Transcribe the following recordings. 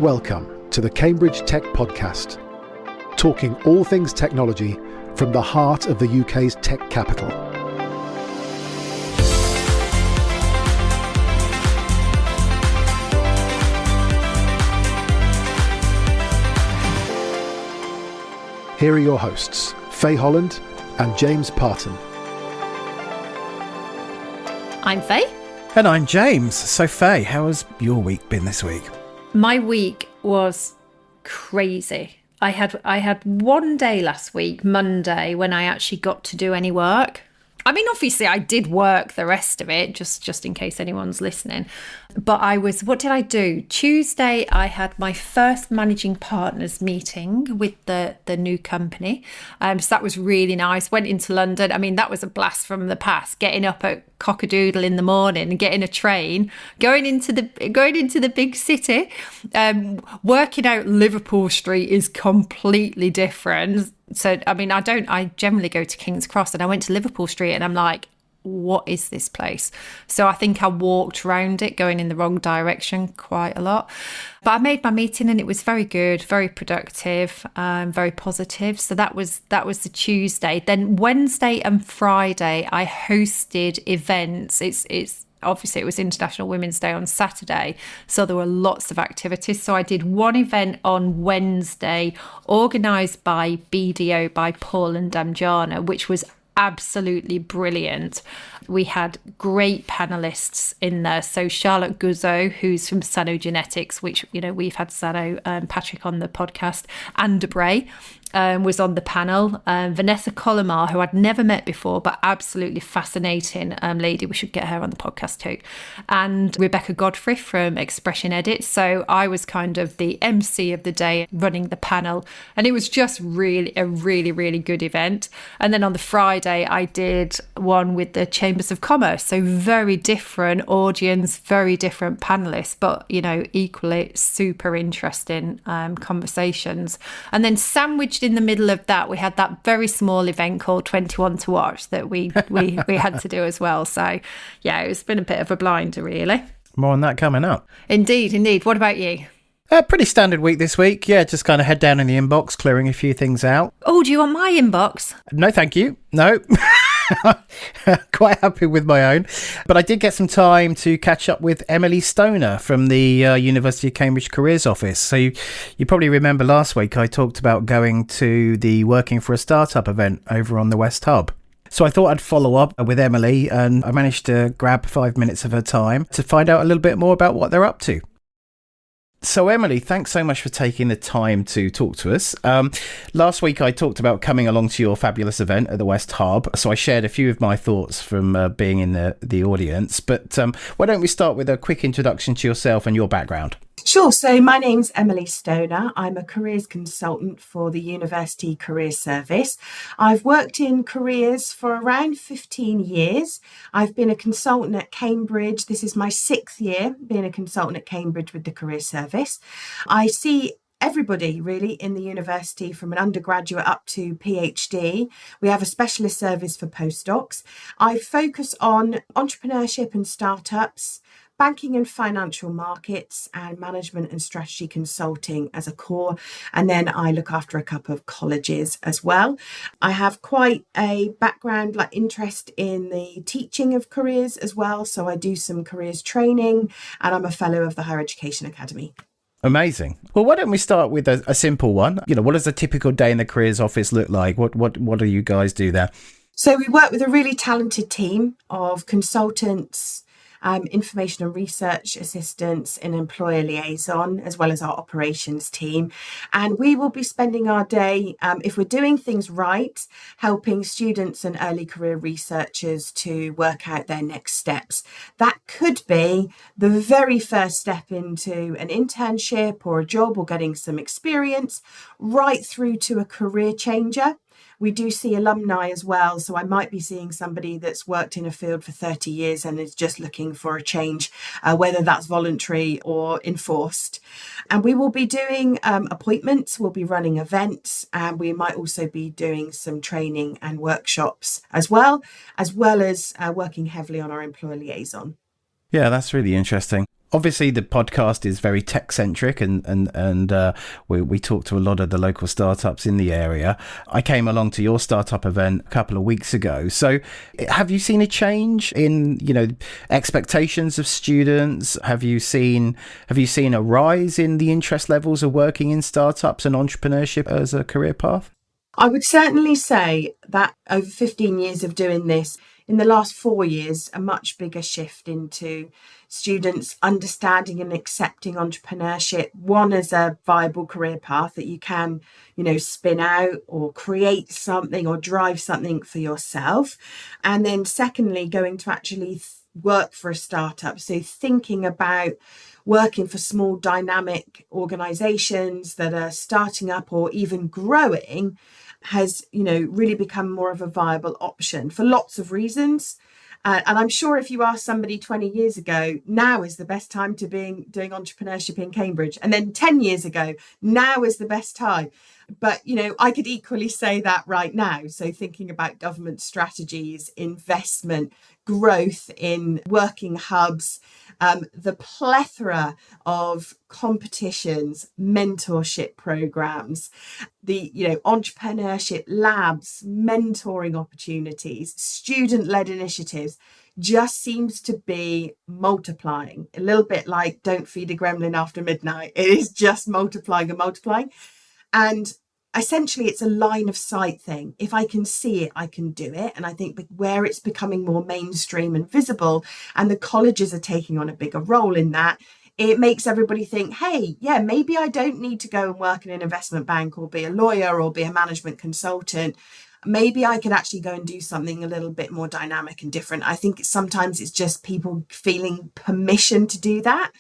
Welcome to the Cambridge Tech Podcast, talking all things technology from the heart of the UK's tech capital. Here are your hosts, Faye Holland and James Parton. I'm Faye. And I'm James. So Faye, how has your week been this week? My week was crazy. I had one day last week, Monday, when I actually got to do any work. I mean, obviously I did work the rest of it, just in case anyone's listening. But what did I do? Tuesday, I had my first managing partners meeting with the new company. So that was really nice. Went into London. I mean, that was a blast from the past, getting up at cock-a-doodle in the morning and getting a train, going into the big city. Working out Liverpool Street is completely different. So, I mean, I generally go to King's Cross, and I went to Liverpool Street and I'm like, what is this place? So I think I walked around it going in the wrong direction quite a lot. But I made my meeting and it was very good, very productive, very positive. So that was the Tuesday. Then Wednesday and Friday, I hosted events. It's obviously it was International Women's Day on Saturday, so there were lots of activities. So I did one event on Wednesday, organised by BDO, by Paul and Damjana, which was absolutely brilliant. We had great panelists in there. So Charlotte Guzzo, who's from Sanogenetics, which, you know, we've had Sano Patrick on the podcast, and Debray was on the panel. Vanessa Colomar, who I'd never met before, but absolutely fascinating lady. We should get her on the podcast too. And Rebecca Godfrey from Expression Edit. So I was kind of the MC of the day, running the panel. And it was just really a really good event. And then on the Friday, I did one with the Chambers of Commerce. So very different audience, very different panelists, but, you know, equally super interesting conversations. And then sandwiched in the middle of that, we had that very small event called 21 to Watch that we had to do as well. So yeah, it's been a bit of a blinder, really. More on that coming up. Indeed. What about you? Pretty standard week this week. Yeah, just kind of head down in the inbox, clearing a few things out. Oh, do you want my inbox? No, thank you. No. Quite happy with my own. But I did get some time to catch up with Emily Stoner from the University of Cambridge Careers Office. So you probably remember last week I talked about going to the Working for a Startup event over on the West Hub. So I thought I'd follow up with Emily, and I managed to grab 5 minutes of her time to find out a little bit more about what they're up to. So Emily, thanks so much for taking the time to talk to us. Last week I talked about coming along to your fabulous event at the West Hub, so I shared a few of my thoughts from being in the audience. But why don't we start with a quick introduction to yourself and your background? Sure. So my name's Emily Stoner. I'm a careers consultant for the University Careers Service. I've worked in careers for around 15 years. I've been a consultant at Cambridge. This is my 6th year being a consultant at Cambridge with the Careers Service. I see everybody really in the university, from an undergraduate up to PhD. We have a specialist service for postdocs. I focus on entrepreneurship and startups, banking and financial markets, and management and strategy consulting as a core. And then I look after a couple of colleges as well. I have quite a background, like interest in the teaching of careers as well. So I do some careers training, and I'm a fellow of the Higher Education Academy. Amazing. Well, why don't we start with a simple one? You know, what does a typical day in the careers office look like? What do you guys do there? So we work with a really talented team of consultants, information and research assistants, and employer liaison, as well as our operations team. And we will be spending our day, if we're doing things right, helping students and early career researchers to work out their next steps. That could be the very first step into an internship or a job, or getting some experience, right through to a career changer. We do see alumni as well. So I might be seeing somebody that's worked in a field for 30 years and is just looking for a change, whether that's voluntary or enforced. And we will be doing appointments, we'll be running events, and we might also be doing some training and workshops as well as working heavily on our employer liaison. Yeah, that's really interesting. Obviously, the podcast is very tech centric, and we talk to a lot of the local startups in the area. I came along to your startup event a couple of weeks ago. So, have you seen a change in expectations of students? Have you seen a rise in the interest levels of working in startups and entrepreneurship as a career path? I would certainly say that over 15 years of doing this, in the last 4 years, a much bigger shift into students understanding and accepting entrepreneurship, one as a viable career path that you can, spin out or create something or drive something for yourself. And then secondly, going to actually work for a startup. So thinking about working for small dynamic organizations that are starting up or even growing has, really become more of a viable option for lots of reasons. And I'm sure if you asked somebody 20 years ago, now is the best time to be doing entrepreneurship in Cambridge. And then 10 years ago, now is the best time. But, I could equally say that right now. So thinking about government strategies, investment, growth in working hubs, the plethora of competitions, mentorship programs, the entrepreneurship labs, mentoring opportunities, student-led initiatives just seems to be multiplying. A little bit like don't feed a gremlin after midnight. It is just multiplying and multiplying. And essentially, it's a line of sight thing. If I can see it, I can do it. And I think where it's becoming more mainstream and visible, and the colleges are taking on a bigger role in that, it makes everybody think, hey, yeah, maybe I don't need to go and work in an investment bank or be a lawyer or be a management consultant. Maybe I could actually go and do something a little bit more dynamic and different. I think sometimes it's just people feeling permission to do that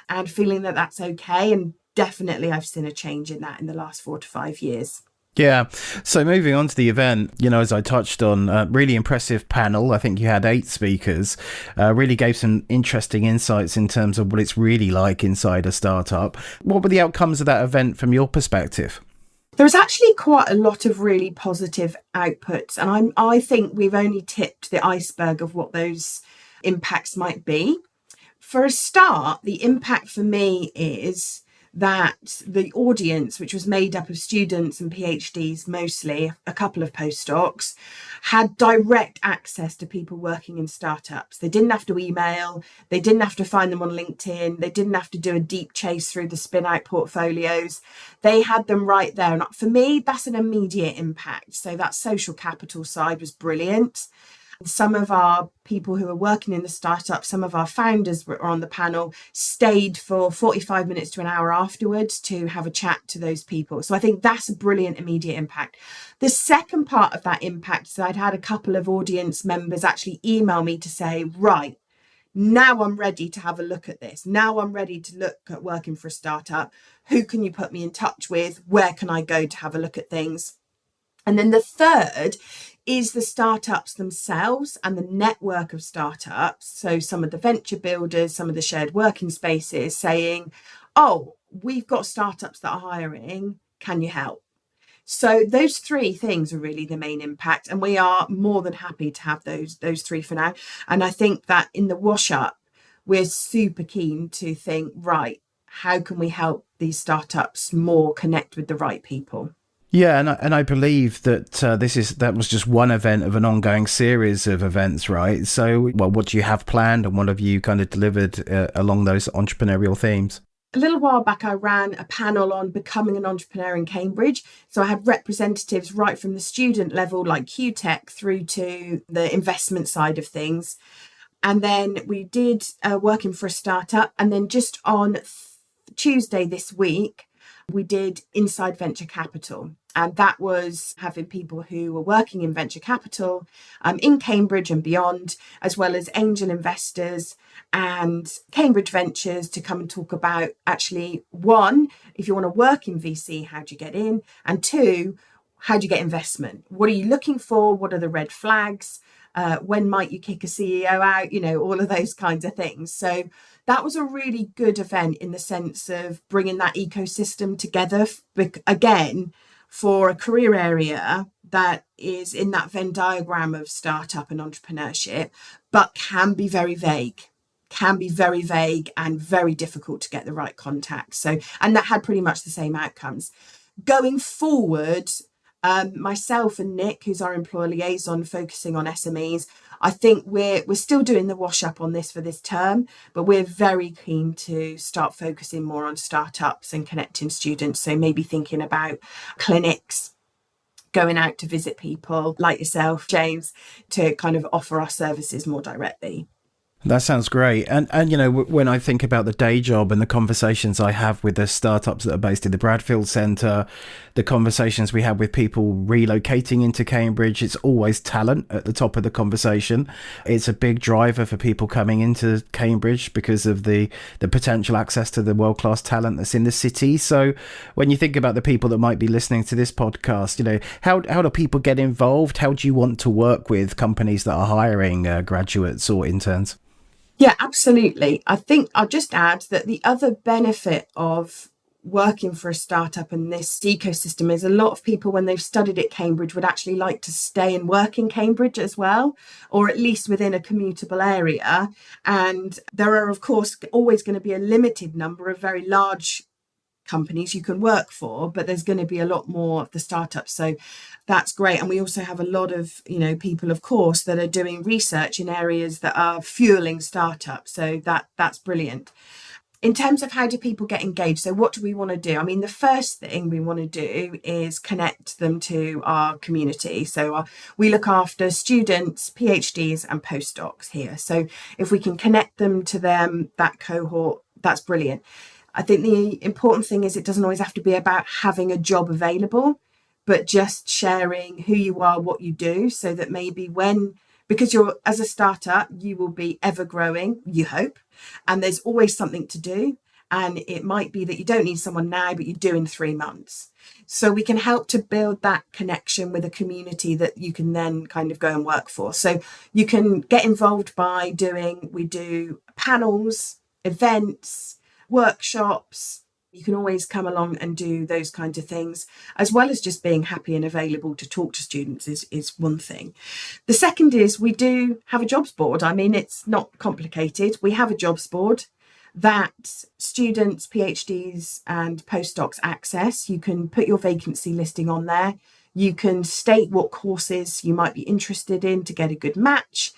and feeling that that's okay. And definitely I've seen a change in that in the last 4 to 5 years. Yeah. So moving on to the event, as I touched on, really impressive panel. I think you had 8 speakers, really gave some interesting insights in terms of what it's really like inside a startup. What were the outcomes of that event from your perspective? There's actually quite a lot of really positive outputs. And I think we've only tipped the iceberg of what those impacts might be. For a start, the impact for me is that the audience, which was made up of students and PhDs mostly, a couple of postdocs, had direct access to people working in startups. They didn't have to email, they didn't have to find them on LinkedIn, they didn't have to do a deep chase through the spin-out portfolios. They had them right there. And for me, that's an immediate impact. So that social capital side was brilliant. Some of our people who are working in the startup, some of our founders were on the panel, stayed for 45 minutes to an hour afterwards to have a chat to those people. So I think that's a brilliant immediate impact. The second part of that impact is I'd had a couple of audience members actually email me to say, right, now I'm ready to have a look at this. Now I'm ready to look at working for a startup. Who can you put me in touch with? Where can I go to have a look at things? And then the third is the startups themselves and the network of startups. So some of the venture builders, some of the shared working spaces saying, oh, we've got startups that are hiring. Can you help? So those 3 things are really the main impact. And we are more than happy to have those 3 for now. And I think that in the wash up, we're super keen to think, right, how can we help these startups more connect with the right people? Yeah, and I believe that that was just one event of an ongoing series of events, right? So, what do you have planned, and what have you kind of delivered along those entrepreneurial themes? A little while back, I ran a panel on becoming an entrepreneur in Cambridge. So I had representatives right from the student level, like Q-Tech, through to the investment side of things. And then we did working for a startup. And then just on Tuesday this week, we did Inside Venture Capital. And that was having people who were working in venture capital in Cambridge and beyond, as well as angel investors and Cambridge Ventures to come and talk about actually, 1, if you want to work in VC, how do you get in? And 2, how do you get investment? What are you looking for? What are the red flags? When might you kick a CEO out? All of those kinds of things. So that was a really good event in the sense of bringing that ecosystem together again for a career area that is in that Venn diagram of startup and entrepreneurship, but can be very vague. can be very vague and very difficult to get the right contact. So, and that had pretty much the same outcomes. Going forward, myself and Nick, who's our employer liaison, focusing on SMEs, I think we're still doing the wash up on this for this term, but we're very keen to start focusing more on startups and connecting students. So maybe thinking about clinics, going out to visit people like yourself, James, to kind of offer our services more directly. That sounds great. And when I think about the day job and the conversations I have with the startups that are based in the Bradfield Centre, the conversations we have with people relocating into Cambridge, it's always talent at the top of the conversation. It's a big driver for people coming into Cambridge because of the potential access to the world-class talent that's in the city. So when you think about the people that might be listening to this podcast, how do people get involved? How do you want to work with companies that are hiring graduates or interns? Yeah, absolutely. I think I'll just add that the other benefit of working for a startup in this ecosystem is a lot of people, when they've studied at Cambridge, would actually like to stay and work in Cambridge as well, or at least within a commutable area. And there are, of course, always going to be a limited number of very large companies you can work for, but there's going to be a lot more of the startups. So that's great. And we also have a lot of, people, of course, that are doing research in areas that are fueling startups. So that's brilliant. In terms of how do people get engaged? So what do we want to do? I mean, the first thing we want to do is connect them to our community. So we look after students, PhDs and postdocs here. So if we can connect them to that cohort, that's brilliant. I think the important thing is it doesn't always have to be about having a job available, but just sharing who you are, what you do, so that maybe because you're, as a startup, you will be ever growing, you hope, and there's always something to do. And it might be that you don't need someone now, but you do in 3 months. So we can help to build that connection with a community that you can then kind of go and work for. So you can get involved by we do panels, events, workshops. You can always come along and do those kinds of things, as well as just being happy and available to talk to students is one thing. The second is we do have a jobs board. I mean, it's not complicated. We have a jobs board that students, PhDs and postdocs access. You can put your vacancy listing on there. You can state what courses you might be interested in to get a good match.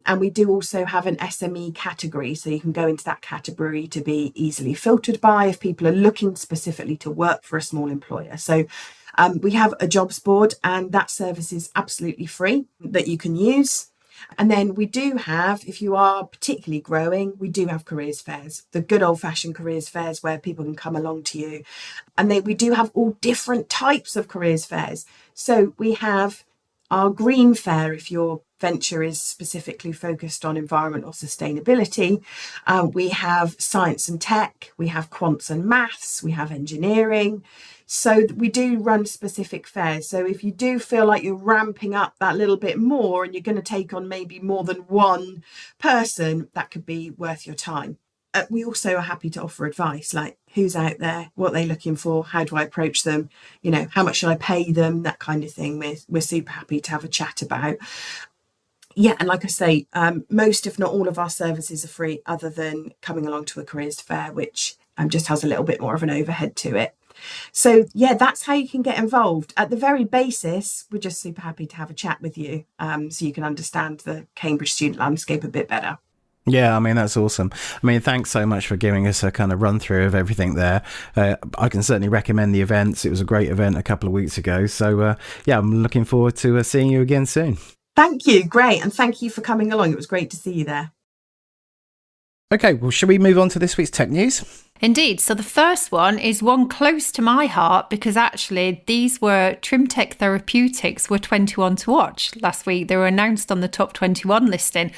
And we do also have an SME category, so you can go into that category to be easily filtered by if people are looking specifically to work for a small employer. So we have a jobs board, and that service is absolutely free that you can use. And then we do have, if you are particularly growing, we do have careers fairs, the good old fashioned careers fairs where people can come along to you. And we do have all different types of careers fairs. So we have our green fair, if your venture is specifically focused on environment or sustainability. We have science and tech, we have quants and maths, we have engineering. So we do run specific fairs. So if you do feel like you're ramping up that little bit more and you're going to take on maybe more than one person, that could be worth your time. We also are happy to offer advice, like who's out there, what they're looking for, how do I approach them, how much should I pay them, that kind of thing. We're super happy to have a chat about. Yeah, and like I say, most, if not all of our services are free, other than coming along to a careers fair, which just has a little bit more of an overhead to it. So yeah, that's how you can get involved. At the very basis, we're just super happy to have a chat with you, so you can understand the Cambridge student landscape a bit better. Yeah, I mean, that's awesome. I mean, thanks so much for giving us a kind of run through of everything there. I can certainly recommend the events. It was a great event a couple of weeks ago. So yeah, I'm looking forward to seeing you again soon. Thank you. Great. And thank you for coming along. It was great to see you there. Okay, well, shall we move on to this week's tech news? Indeed. So the first one is one close to my heart, because actually these were Trinity Therapeutics were 21 to watch. Last week they were announced on the top 21 listing,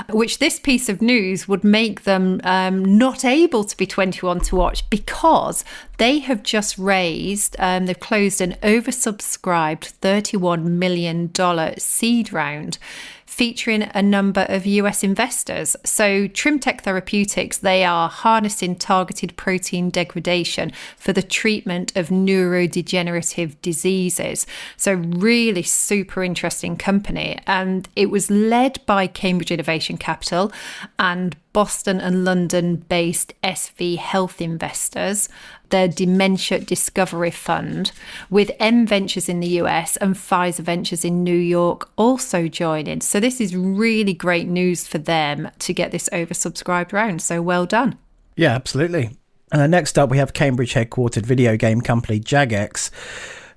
which this piece of news would make them not able to be 21 to watch, because they have just raised, they've closed an oversubscribed $31 million seed round, featuring a number of US investors. So Trinity Therapeutics, they are harnessing targeted protein degradation for the treatment of neurodegenerative diseases. So really super interesting company. And it was led by Cambridge Innovation Capital and Boston and London-based SV Health Investors, their Dementia Discovery Fund, with M Ventures in the US and Pfizer Ventures in New York also joining. So this is really great news for them to get this oversubscribed round. So well done. Yeah, absolutely. Next up, we have Cambridge headquartered video game company Jagex,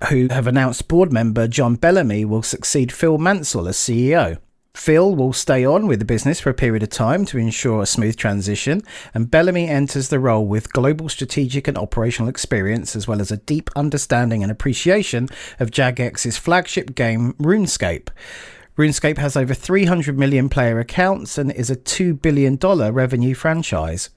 who have announced board member John Bellamy will succeed Phil Mansell as CEO. Phil will stay on with the business for a period of time to ensure a smooth transition, and Bellamy enters the role with global strategic and operational experience, as well as a deep understanding and appreciation of Jagex's flagship game, RuneScape. RuneScape has over 300 million player accounts and is a $2 billion revenue franchise.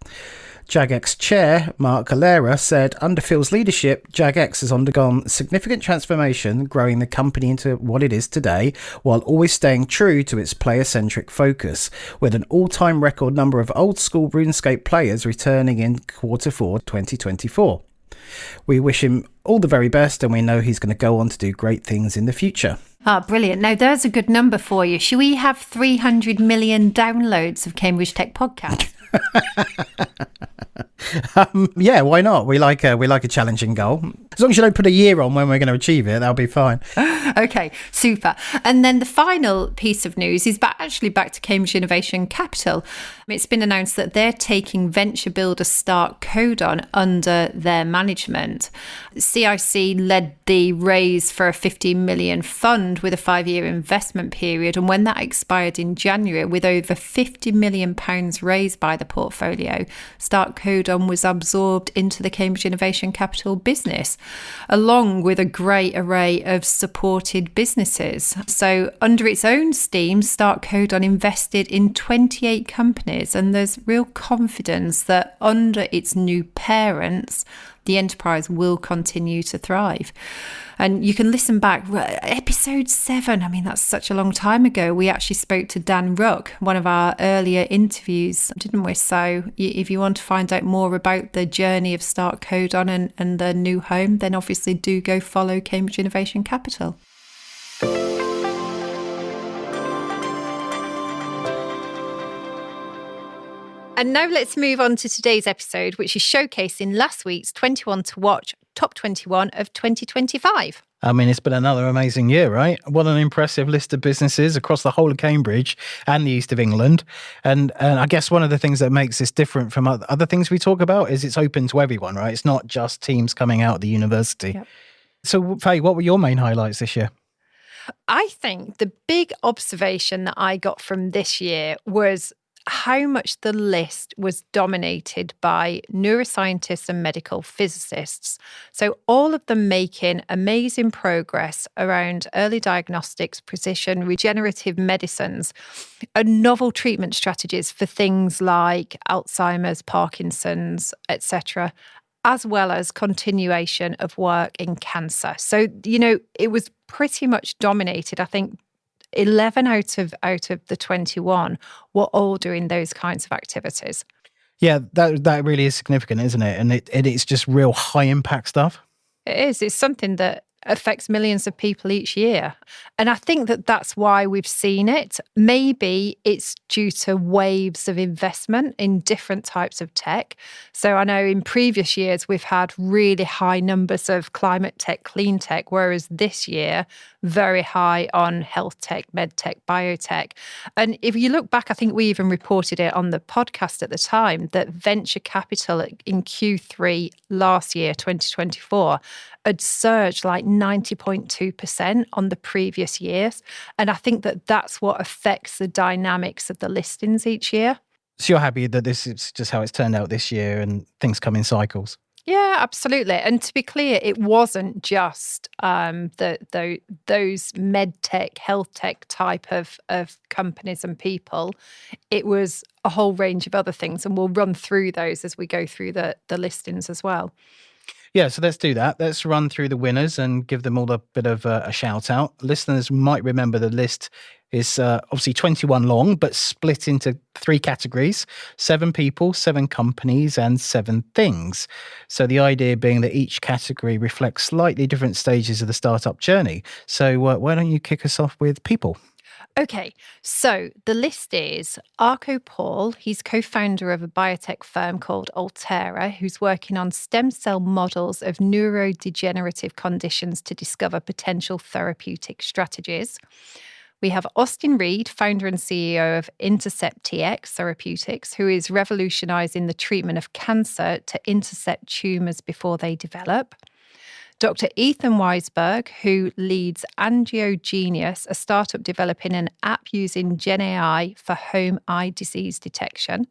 Jagex chair, Mark Alera, said, under Phil's leadership, Jagex has undergone significant transformation, growing the company into what it is today, while always staying true to its player-centric focus, with an all-time record number of old-school RuneScape players returning in Q4 2024. We wish him all the very best, and we know he's going to go on to do great things in the future. Ah, brilliant. Now, there's a good number for you. Should we have 300 million downloads of Cambridge Tech Podcast? Yeah, why not? We like a challenging goal. As long as you don't put a year on when we're going to achieve it, that'll be fine. Okay, super. And then the final piece of news is back to Cambridge Innovation Capital. It's been announced that they're taking venture builder Start Codon under their management. CIC led the raise for a 15 million fund with a 5-year investment period, and when that expired in January, with over £50 million raised by the portfolio, Start Codon was absorbed into the Cambridge Innovation Capital business, along with a great array of supported businesses. So under its own steam, Start Codon invested in 28 companies, and there's real confidence that under its new parents, the enterprise will continue to thrive. And you can listen back, episode 7, I mean, that's such a long time ago. We actually spoke to Dan Ruck, one of our earlier interviews, didn't we? So if you want to find out more about the journey of Start Codon and their new home, then obviously do go follow Cambridge Innovation Capital. And now let's move on to today's episode, which is showcasing last week's 21 to Watch Top 21 of 2025. I mean, it's been another amazing year, right? What an impressive list of businesses across the whole of Cambridge and the east of England. And I guess one of the things that makes this different from other things we talk about is it's open to everyone, right? It's not just teams coming out of the university. Yep. So, Faye, what were your main highlights this year? I think the big observation that I got from this year was how much the list was dominated by neuroscientists and medical physicists. So all of them making amazing progress around early diagnostics, precision, regenerative medicines, and novel treatment strategies for things like Alzheimer's, Parkinson's, etc., as well as continuation of work in cancer. So, it was pretty much dominated, I think, 11 out of the 21 were all doing those kinds of activities. Yeah, that really is significant, isn't it? And it's just real high impact stuff. It is. It's something that affects millions of people each year. And I think that that's why we've seen it. Maybe it's due to waves of investment in different types of tech. So I know in previous years, we've had really high numbers of climate tech, clean tech, whereas this year, very high on health tech, medtech, biotech. And if you look back, I think we even reported it on the podcast at the time, that venture capital in Q3 last year, 2024, had surged like 90.2% on the previous years. And I think that that's what affects the dynamics of the listings each year. So you're happy that this is just how it's turned out this year and things come in cycles? Yeah, absolutely. And to be clear, it wasn't just those med tech, health tech type of companies and people. It was a whole range of other things. And we'll run through those as we go through the listings as well. Yeah, so let's do that. Let's run through the winners and give them all a bit of a shout out. Listeners might remember the list is obviously 21 long, but split into 3 categories: 7 people, 7 companies, and 7 things. So the idea being that each category reflects slightly different stages of the startup journey. So why don't you kick us off with people? Okay, so the list is Arco Paul. He's co-founder of a biotech firm called Altera, who's working on stem cell models of neurodegenerative conditions to discover potential therapeutic strategies. We have Austin Reed, founder and CEO of Intercept TX Therapeutics, who is revolutionizing the treatment of cancer to intercept tumors before they develop. Dr. Ethan Weisberg, who leads AngioGenius, a startup developing an app using GenAI for home eye disease detection.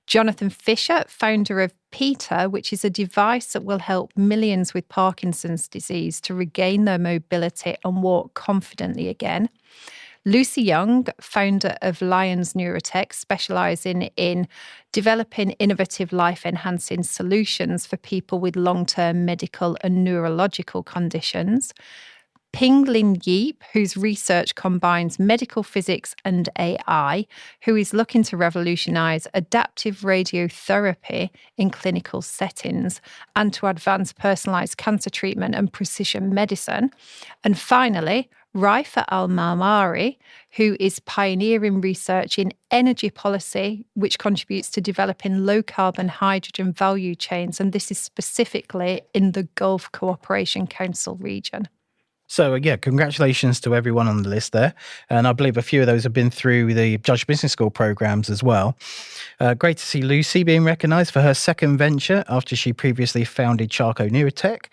Jonathan Fisher, founder of Peter, which is a device that will help millions with Parkinson's disease to regain their mobility and walk confidently again. Lucy Jung, founder of LYEONS Neurotech, specialising in developing innovative life-enhancing solutions for people with long-term medical and neurological conditions. Ping-Lin Yeep, whose research combines medical physics and AI, who is looking to revolutionise adaptive radiotherapy in clinical settings and to advance personalised cancer treatment and precision medicine. And finally, Raifa Al-Marmari, who is pioneering research in energy policy, which contributes to developing low-carbon hydrogen value chains, and this is specifically in the Gulf Cooperation Council region. So, yeah, congratulations to everyone on the list there. And I believe a few of those have been through the Judge Business School programs as well. Great to see Lucy being recognised for her second venture after she previously founded Charco Neurotech.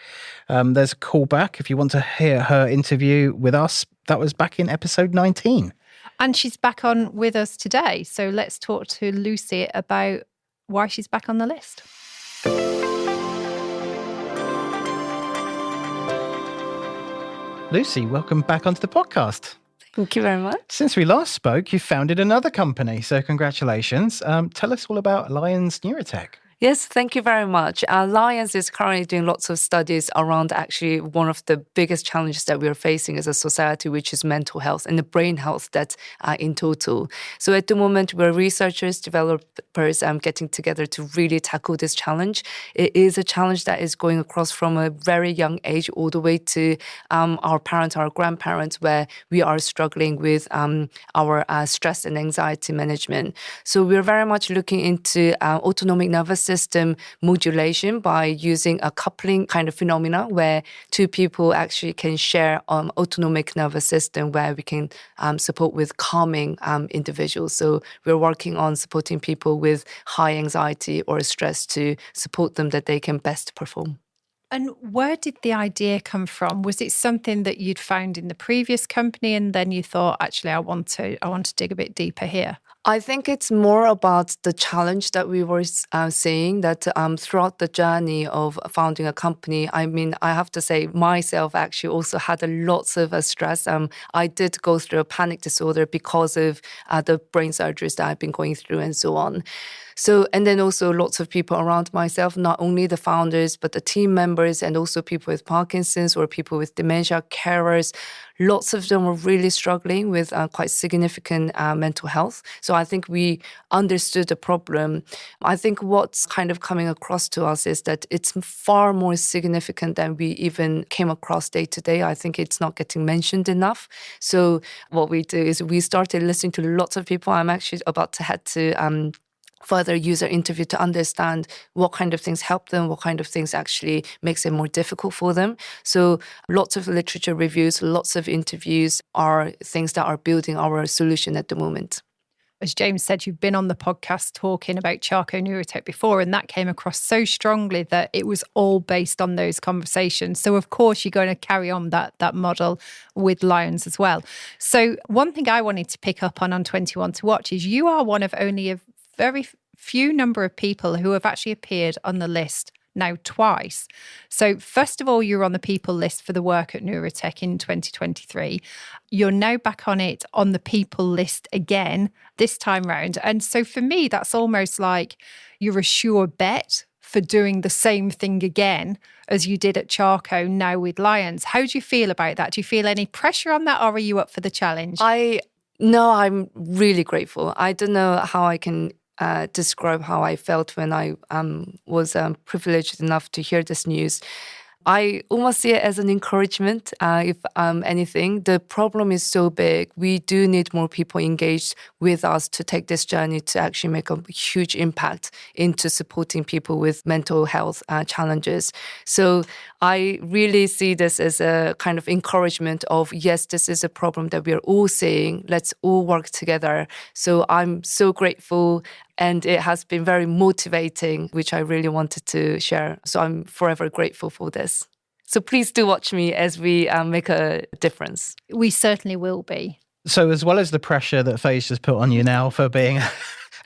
There's a callback if you want to hear her interview with us. That was back in episode 19. And she's back on with us today. So let's talk to Lucy about why she's back on the list. Lucy, welcome back onto the podcast. Thank you very much. Since we last spoke, you founded another company, so congratulations. Tell us all about LYEONS Neurotech. Yes, thank you very much. LYEONS is currently doing lots of studies around actually one of the biggest challenges that we are facing as a society, which is mental health and the brain health that in total. So at the moment, we're researchers, developers getting together to really tackle this challenge. It is a challenge that is going across from a very young age all the way to our parents, our grandparents, where we are struggling with our stress and anxiety management. So we're very much looking into autonomic nervous system modulation by using a coupling kind of phenomena where two people actually can share autonomic nervous system where we can support with calming individuals. So we're working on supporting people with high anxiety or stress to support them that they can best perform. And where did the idea come from? Was it something that you'd found in the previous company and then you thought, actually, I want to dig a bit deeper here? I think it's more about the challenge that we were seeing that throughout the journey of founding a company. I mean, I have to say myself actually also had a lots of stress. I did go through a panic disorder because of the brain surgeries that I've been going through and so on. So, and then also lots of people around myself, not only the founders, but the team members and also people with Parkinson's or people with dementia, carers. Lots of them were really struggling with quite significant mental health. So I think we understood the problem. I think what's kind of coming across to us is that it's far more significant than we even came across day to day. I think it's not getting mentioned enough. So what we do is we started listening to lots of people. I'm actually about to head to further user interview to understand what kind of things help them, what kind of things actually makes it more difficult for them. So lots of literature reviews, lots of interviews are things that are building our solution at the moment. As James said, you've been on the podcast talking about Charco Neurotech before, and that came across so strongly that it was all based on those conversations. So, of course, you're going to carry on that model with LYEONS as well. So one thing I wanted to pick up on 21 to Watch is you are one of only a very few number of people who have actually appeared on the list now twice. So first of all, you're on the people list for the work at Neurotech in 2023. You're now back on it on the people list again this time round. And so for me, that's almost like you're a sure bet for doing the same thing again as you did at Charco, now with LYEONS. How do you feel about that? Do you feel any pressure on that, or are you up for the challenge? No, I'm really grateful. I don't know how I can describe how I felt when I was privileged enough to hear this news. I almost see it as an encouragement, if anything. The problem is so big. We do need more people engaged with us to take this journey to actually make a huge impact into supporting people with mental health challenges. So I really see this as a kind of encouragement of, yes, this is a problem that we are all seeing. Let's all work together. So I'm so grateful. And it has been very motivating, which I really wanted to share. So I'm forever grateful for this. So please do watch me as we make a difference. We certainly will be. So as well as the pressure that Faye's just put on you now for being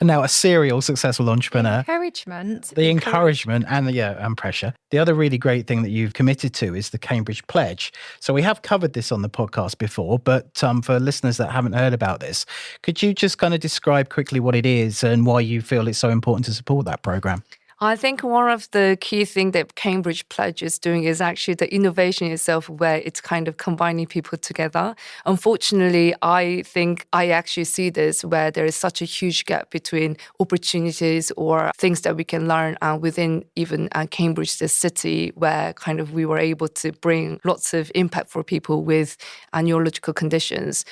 now a serial successful entrepreneur, The encouragement and pressure. The other really great thing that you've committed to is the Cambridge Pledge. So we have covered this on the podcast before, but for listeners that haven't heard about this, could you just kind of describe quickly what it is and why you feel it's so important to support that programme? I think one of the key things that Cambridge Pledge is doing is actually the innovation itself, where it's kind of combining people together. Unfortunately, I think I actually see this where there is such a huge gap between opportunities or things that we can learn within even Cambridge, the city, where kind of we were able to bring lots of impact for people with neurological conditions.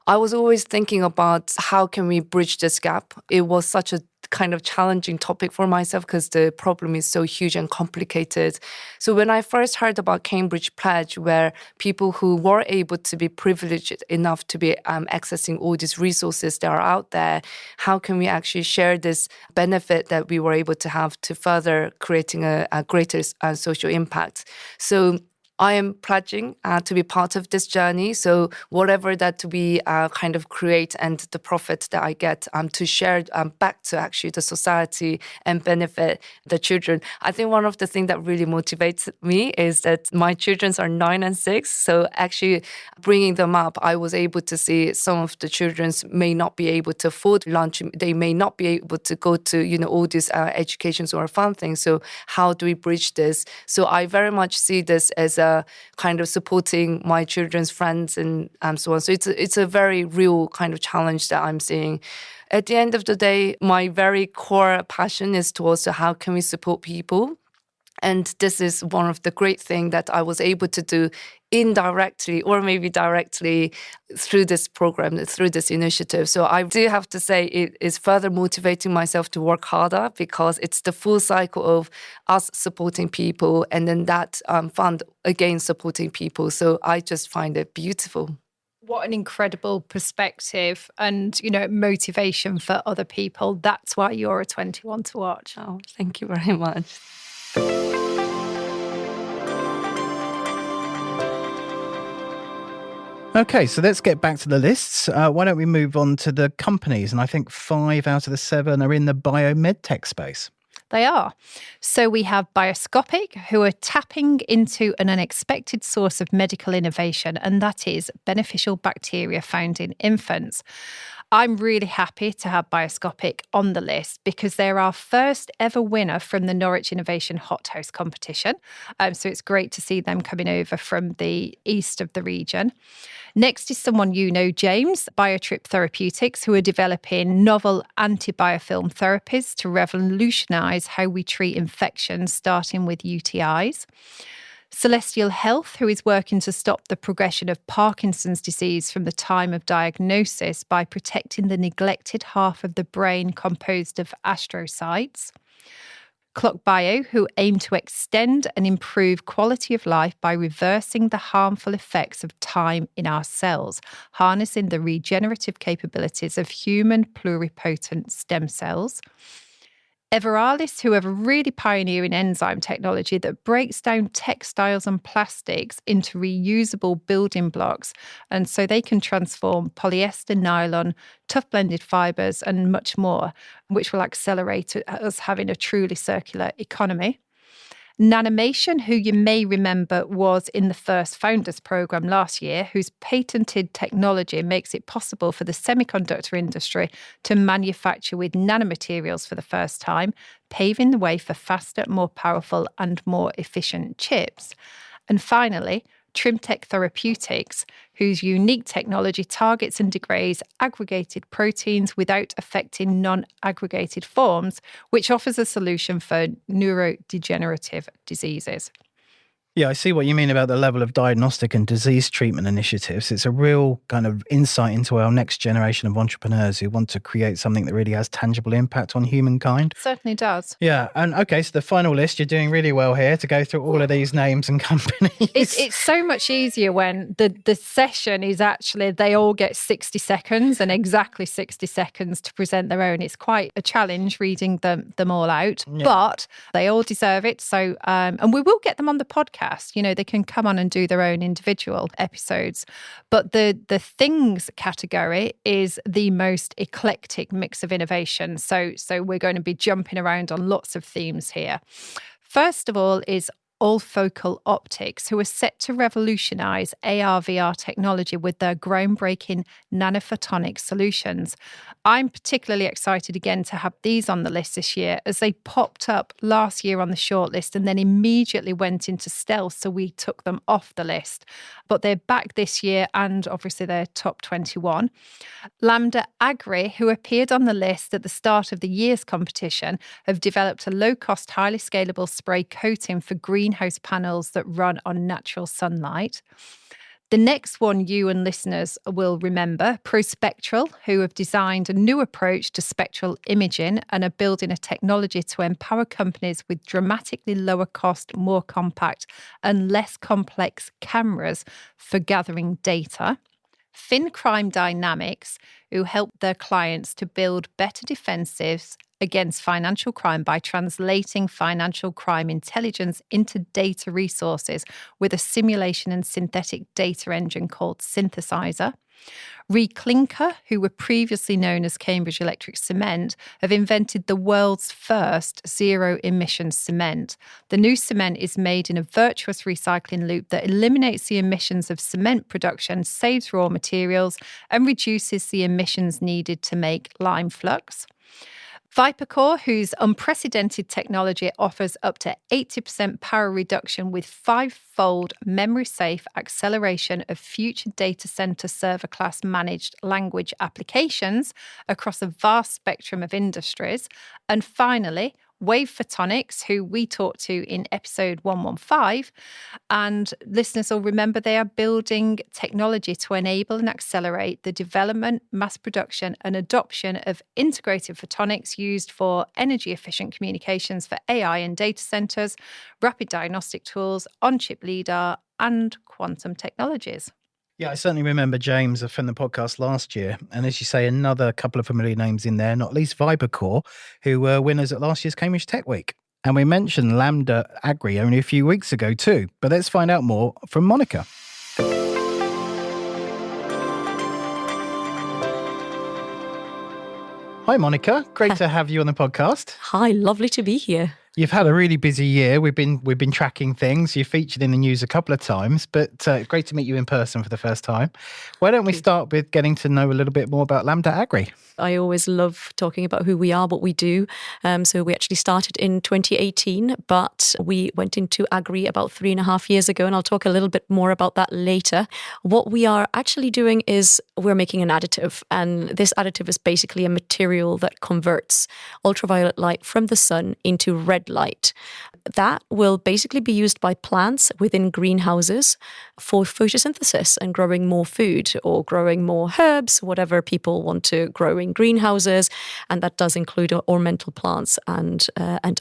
I was always thinking about how can we bridge this gap. It was such a kind of challenging topic for myself because the problem is so huge and complicated. So when I first heard about Cambridge Pledge, where people who were able to be privileged enough to be accessing all these resources that are out there, how can we actually share this benefit that we were able to have to further creating a greater social impact? So I am pledging to be part of this journey. So whatever that we kind of create and the profit that I get to share back to actually the society and benefit the children. I think one of the things that really motivates me is that my children are 9 and 6. So actually bringing them up, I was able to see some of the children may not be able to afford lunch. They may not be able to go to, all these educations or fun things. So how do we bridge this? So I very much see this as a kind of supporting my children's friends and so on. So it's a very real kind of challenge that I'm seeing. At the end of the day, my very core passion is towards how can we support people. And this is one of the great things that I was able to do indirectly or maybe directly through this program, through this initiative. So I do have to say it is further motivating myself to work harder because it's the full cycle of us supporting people and then that fund again supporting people. So I just find it beautiful. What an incredible perspective and, motivation for other people. That's why you're a 21 to watch. Oh, thank you very much. Okay, so let's get back to the lists. Why don't we move on to the companies? And I think 5 out of the 7 are in the biomedtech space. They are. So we have Bioscopic, who are tapping into an unexpected source of medical innovation, and that is beneficial bacteria found in infants. I'm really happy to have Bioscopic on the list because they're our first ever winner from the Norwich Innovation Hothouse competition. So it's great to see them coming over from the east of the region. Next is someone you know, James, Biotrip Therapeutics, who are developing novel antibiofilm therapies to revolutionise how we treat infections, starting with UTIs. Celestial Health, who is working to stop the progression of Parkinson's disease from the time of diagnosis by protecting the neglected half of the brain composed of astrocytes. Clock Bio, who aim to extend and improve quality of life by reversing the harmful effects of time in our cells, harnessing the regenerative capabilities of human pluripotent stem cells. Everalis, who have a really pioneering enzyme technology that breaks down textiles and plastics into reusable building blocks, and so they can transform polyester, nylon, tough blended fibres and much more, which will accelerate us having a truly circular economy. Nanimation, who you may remember was in the first Founders Programme last year, whose patented technology makes it possible for the semiconductor industry to manufacture with nanomaterials for the first time, paving the way for faster, more powerful and more efficient chips. And finally, Trinity Therapeutics, whose unique technology targets and degrades aggregated proteins without affecting non-aggregated forms, which offers a solution for neurodegenerative diseases. Yeah, I see what you mean about the level of diagnostic and disease treatment initiatives. It's a real kind of insight into our next generation of entrepreneurs who want to create something that really has tangible impact on humankind. Certainly does. Yeah, and okay, so the final list, you're doing really well here to go through all of these names and companies. It's so much easier when the session is actually, they all get 60 seconds and exactly 60 seconds to present their own. It's quite a challenge reading them all out, but they all deserve it. So, and we will get them on the podcast. You know, they can come on and do their own individual episodes. But the things category is the most eclectic mix of innovation. So we're going to be jumping around on lots of themes here. First of all is all-focal optics, who are set to revolutionise AR/VR technology with their groundbreaking nanophotonic solutions. I'm particularly excited again to have these on the list this year, as they popped up last year on the shortlist and then immediately went into stealth, so we took them off the list. But they're back this year, and obviously they're top 21. Lambda Agri, who appeared on the list at the start of the year's competition, have developed a low-cost, highly scalable spray coating for greenhouse panels that run on natural sunlight. The next one you and listeners will remember, Prospectral, who have designed a new approach to spectral imaging and are building a technology to empower companies with dramatically lower cost, more compact and less complex cameras for gathering data. FinCrime Dynamics, who help their clients to build better defensives against financial crime by translating financial crime intelligence into data resources with a simulation and synthetic data engine called Synthesizer. Reclinker, who were previously known as Cambridge Electric Cement, have invented the world's first zero-emission cement. The new cement is made in a virtuous recycling loop that eliminates the emissions of cement production, saves raw materials, and reduces the emissions needed to make lime flux. ViperCore, whose unprecedented technology offers up to 80% power reduction with 5-fold memory-safe acceleration of future data center server class managed language applications across a vast spectrum of industries. And finally, Wave Photonics, who we talked to in episode 115, and listeners will remember they are building technology to enable and accelerate the development, mass production and adoption of integrated photonics used for energy-efficient communications for AI and data centers, rapid diagnostic tools, on-chip LIDAR and quantum technologies. Yeah, I certainly remember James from the podcast last year. And as you say, another couple of familiar names in there, not least ViperCore, who were winners at last year's Cambridge Tech Week. And we mentioned Lambda Agri only a few weeks ago too. But let's find out more from Monica. Hi, Monica. Great to have you on the podcast. Hi, lovely to be here. You've had a really busy year. We've been tracking things. You've featured in the news a couple of times, but great to meet you in person for the first time. Why don't we start with getting to know a little bit more about Lambda Agri? I always love talking about who we are, what we do. So we actually started in 2018, but we went into agri about 3.5 years ago, and I'll talk a little bit more about that later. What we are actually doing is we're making an additive, and this additive is basically a material that converts ultraviolet light from the sun into red light. That will basically be used by plants within greenhouses for photosynthesis and growing more food or growing more herbs, whatever people want to grow in greenhouses, and that does include ornamental plants and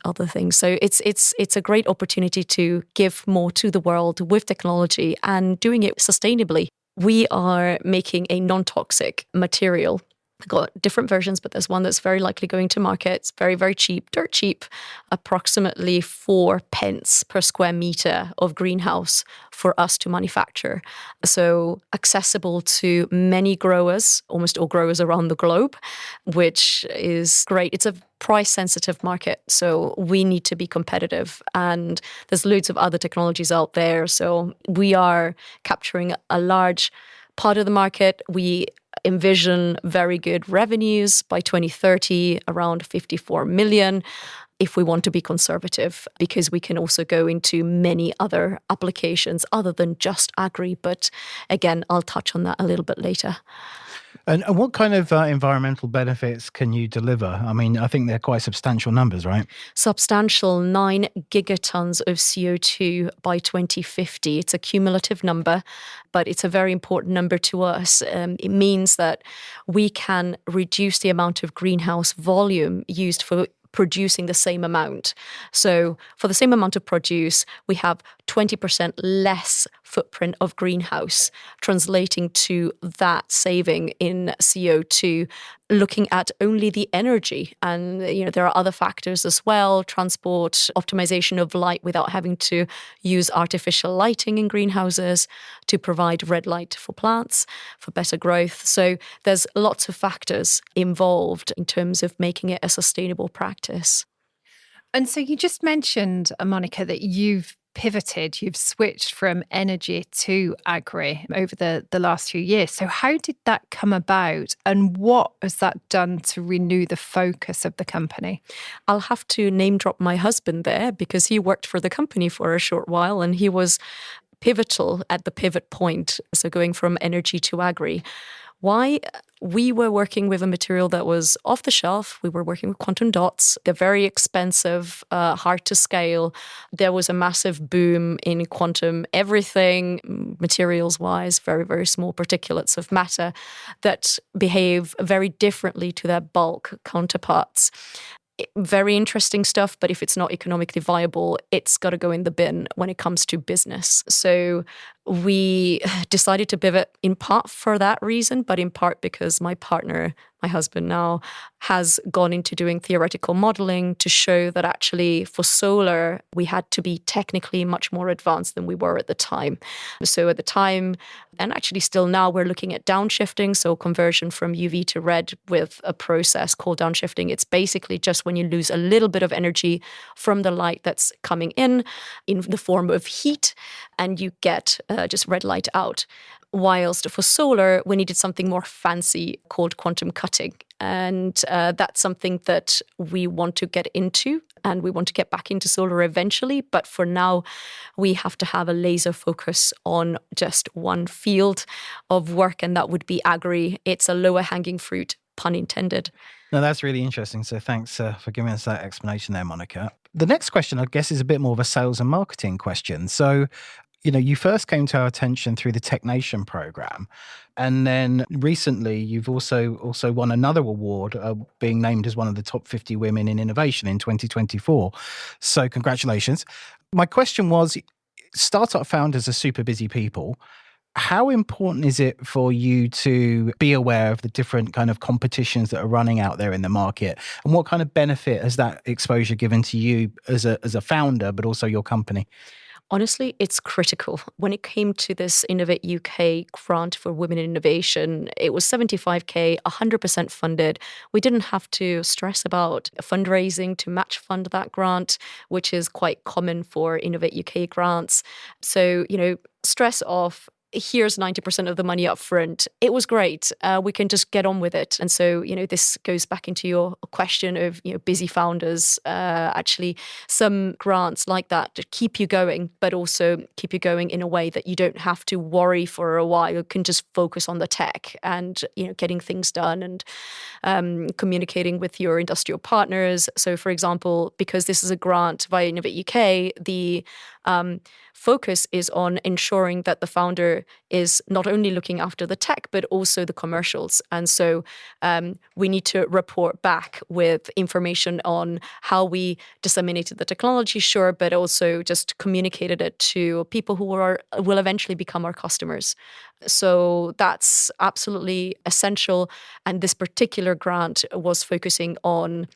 other things. So it's a great opportunity to give more to the world with technology and doing it sustainably. We are making a non-toxic material. We've got different versions, but there's one that's very likely going to market. It's very, very cheap, dirt cheap, approximately 4 pence per square meter of greenhouse for us to manufacture. So accessible to many growers, almost all growers around the globe, which is great. It's a price-sensitive market, so we need to be competitive. And there's loads of other technologies out there. So we are capturing a large part of the market. We envision very good revenues by 2030, around 54 million, if we want to be conservative, because we can also go into many other applications other than just agri. But again, I'll touch on that a little bit later. And what kind of environmental benefits can you deliver? I mean, I think they're quite substantial numbers, right? Substantial 9 gigatons of CO2 by 2050. It's a cumulative number, but it's a very important number to us. It means that we can reduce the amount of greenhouse volume used for producing the same amount. So for the same amount of produce, we have 20% less footprint of greenhouse, translating to that saving in CO2, looking at only the energy. And there are other factors as well, transport, optimization of light without having to use artificial lighting in greenhouses to provide red light for plants for better growth. So there's lots of factors involved in terms of making it a sustainable practice. And so you just mentioned, Monica, that you've pivoted, you've switched from energy to agri over the last few years. So how did that come about, and what has that done to renew the focus of the company? I'll have to name drop my husband there because he worked for the company for a short while and he was pivotal at the pivot point. So going from energy to agri. Why? We were working with a material that was off the shelf. We were working with quantum dots. They're very expensive, hard to scale. There was a massive boom in quantum everything, materials-wise, very, very small particulates of matter that behave very differently to their bulk counterparts. Very interesting stuff, but if it's not economically viable, it's got to go in the bin when it comes to business. So we decided to pivot in part for that reason, but in part because my partner, my husband now, has gone into doing theoretical modeling to show that actually for solar, we had to be technically much more advanced than we were at the time. So at the time, and actually still now, we're looking at downshifting, so conversion from UV to red with a process called downshifting. It's basically just when you lose a little bit of energy from the light that's coming in the form of heat, and you get just red light out. Whilst for solar, we needed something more fancy called quantum cutting. And that's something that we want to get into, and we want to get back into solar eventually. But for now, we have to have a laser focus on just one field of work, and that would be agri. It's a lower hanging fruit, pun intended. No, that's really interesting. So thanks for giving us that explanation there, Monica. The next question, I guess, is a bit more of a sales and marketing question. So, you first came to our attention through the Technation program, and then recently you've also won another award, being named as one of the top 50 women in innovation in 2024. So congratulations. My question was, startup founders are super busy people. How important is it for you to be aware of the different kind of competitions that are running out there in the market? And what kind of benefit has that exposure given to you as a founder, but also your company? Honestly, it's critical. When it came to this Innovate UK grant for women in innovation, it was 75k, 100% funded. We didn't have to stress about fundraising to match fund that grant, which is quite common for Innovate UK grants. So, stress off. Here's 90% of the money up front. It was great. We can just get on with it. And so, this goes back into your question of, busy founders. Actually, some grants like that to keep you going, but also keep you going in a way that you don't have to worry for a while. You can just focus on the tech and, getting things done and communicating with your industrial partners. So, for example, because this is a grant via Innovate UK, the focus is on ensuring that the founder is not only looking after the tech, but also the commercials. And so we need to report back with information on how we disseminated the technology, sure, but also just communicated it to people who will eventually become our customers. So that's absolutely essential. And this particular grant was focusing on